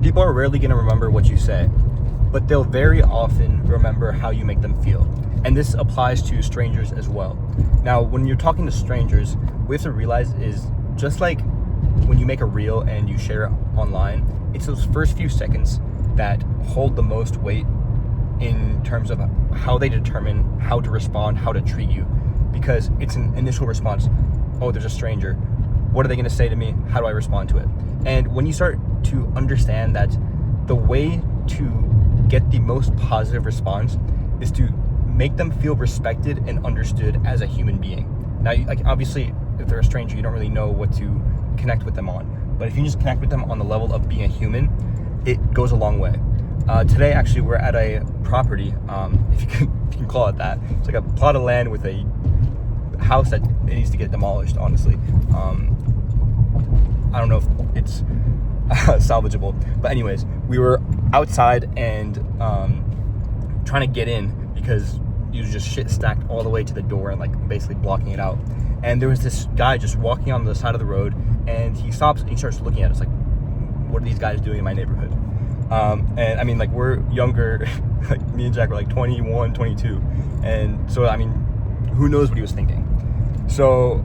People are rarely going to remember what you say, but they'll very often remember how you make them feel. And this applies to strangers as well. Now, when you're talking to strangers, what we have to realize is just like when you make a reel and you share it online, it's those first few seconds that hold the most weight in terms of how they determine how to respond, how to treat you. Because it's an initial response. Oh, there's a stranger. What are they going to say to me? How do I respond to it? And when you start to understand that the way to get the most positive response is to make them feel respected and understood as a human being. Now, like, obviously, if they're a stranger, you don't really know what to connect with them on. But if you just connect with them on the level of being a human, it goes a long way. Today, actually, we're at a property, if you can call it that. It's like a plot of land with a house that it needs to get demolished, honestly. I don't know if it's salvageable. But anyways, we were outside and trying to get in because you just shit stacked all the way to the door and like basically blocking it out. And there was this guy just walking on the side of the road, and he stops and he starts looking at us like, what are these guys doing in my neighborhood? And I mean, like, we're younger, like me and Jack were like 21, 22. And so, I mean, who knows what he was thinking? So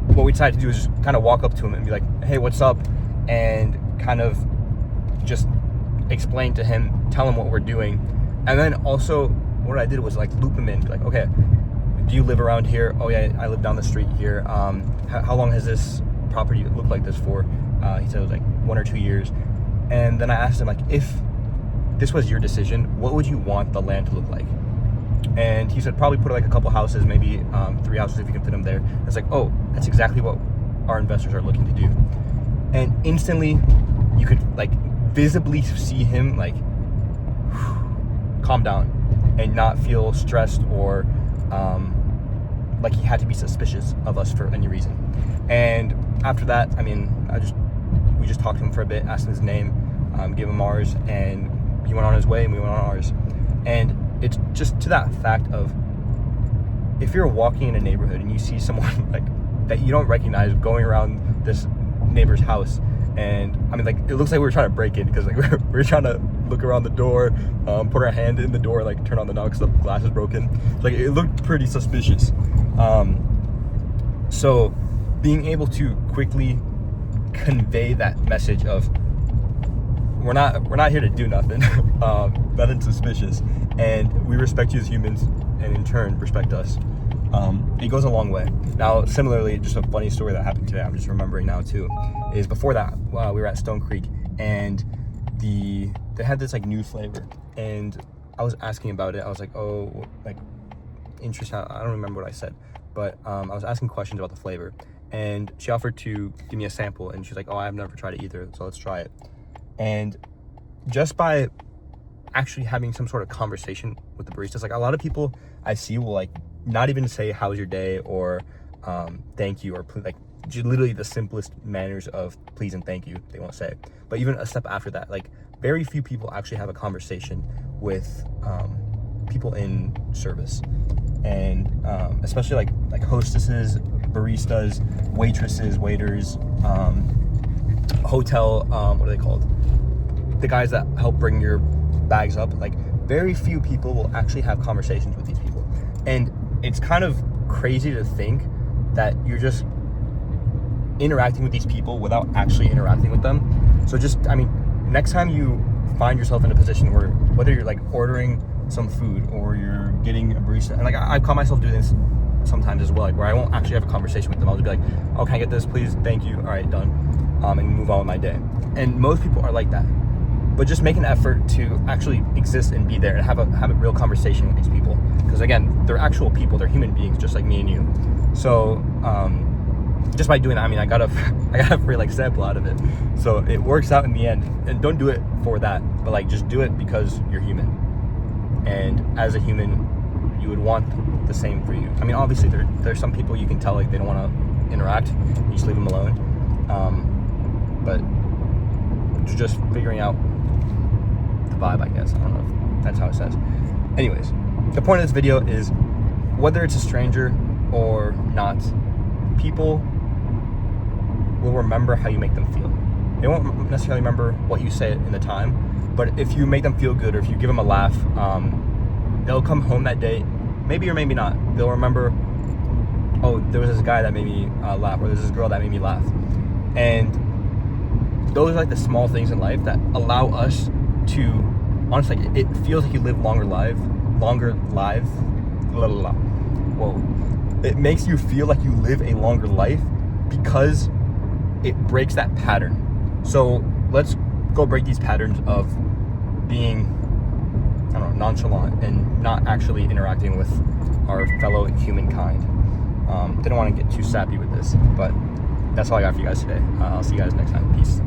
what we decided to do is just kind of walk up to him and be like, hey, what's up? And kind of just explain to him, tell him what we're doing. And then also what I did was like loop him in, be like, okay, do you live around here? Oh yeah, I live down the street here. How long has this property looked like this for? He said it was like 1 or 2 years. And then I asked him, like, if this was your decision, what would you want the land to look like? And he said probably put like a couple houses, maybe 3 houses if you can fit them there. It's like, oh, that's exactly what our investors are looking to do. And instantly you could like visibly see him like calm down and not feel stressed or like he had to be suspicious of us for any reason. And after that, I mean, we just talked to him for a bit, asked him his name, gave him ours, and he went on his way and we went on ours. And it's just to that fact of, if you're walking in a neighborhood and you see someone like that you don't recognize going around this neighbor's house, and I mean, like, it looks like we were trying to break in because like we're trying to look around the door, put our hand in the door, like turn on the knob because the glass is broken. Like, it looked pretty suspicious. So being able to quickly convey that message of we're not here to do nothing, nothing suspicious, and we respect you as humans, and in turn respect us. It goes a long way. Now, similarly, just a funny story that happened today, I'm just remembering now too, is before that, we were at Stone Creek, and they had this like new flavor, and I was asking about it. I was like, oh, like, interesting. I don't remember what I said, but I was asking questions about the flavor, and she offered to give me a sample, and she's like, oh, I've never tried it either, so let's try it. And just by actually having some sort of conversation with the baristas, like, a lot of people I see will like not even say how's your day or thank you, or like literally the simplest manners of please and thank you they won't say. But even a step after that, like, very few people actually have a conversation with people in service, and especially like hostesses, baristas, waitresses, waiters, hotel, what are they called, the guys that help bring your bags up. Like, very few people will actually have conversations with these people, and it's kind of crazy to think that you're just interacting with these people without actually interacting with them. So just, I mean, next time you find yourself in a position where, whether you're like ordering some food or you're getting a barista, and like I caught myself doing this sometimes as well, like where I won't actually have a conversation with them. I'll just be like, oh, can I get this please, thank you, all right, done, and move on with my day. And most people are like that. But just make an effort to actually exist and be there and have a real conversation with these people, because again, they're actual people, they're human beings just like me and you. So just by doing that, I mean, I got a free like sample out of it, so it works out in the end. And don't do it for that, but like, just do it because you're human, and as a human you would want the same for you. I mean, obviously there's some people you can tell like they don't want to interact, you just leave them alone, but just figuring out the vibe, I guess. I don't know if that's how it says. Anyways, the point of this video is, whether it's a stranger or not, people will remember how you make them feel. They won't necessarily remember what you say in the time, but if you make them feel good or if you give them a laugh, they'll come home that day, maybe or maybe not. They'll remember, oh, there was this guy that made me laugh, or there's this girl that made me laugh. And those are like the small things in life that allow us to, honestly, it feels like you live longer lives. Whoa. It makes you feel like you live a longer life because it breaks that pattern. So let's go break these patterns of being, I don't know, nonchalant and not actually interacting with our fellow humankind. Didn't want to get too sappy with this, but that's all I got for you guys today. I'll see you guys next time. Peace.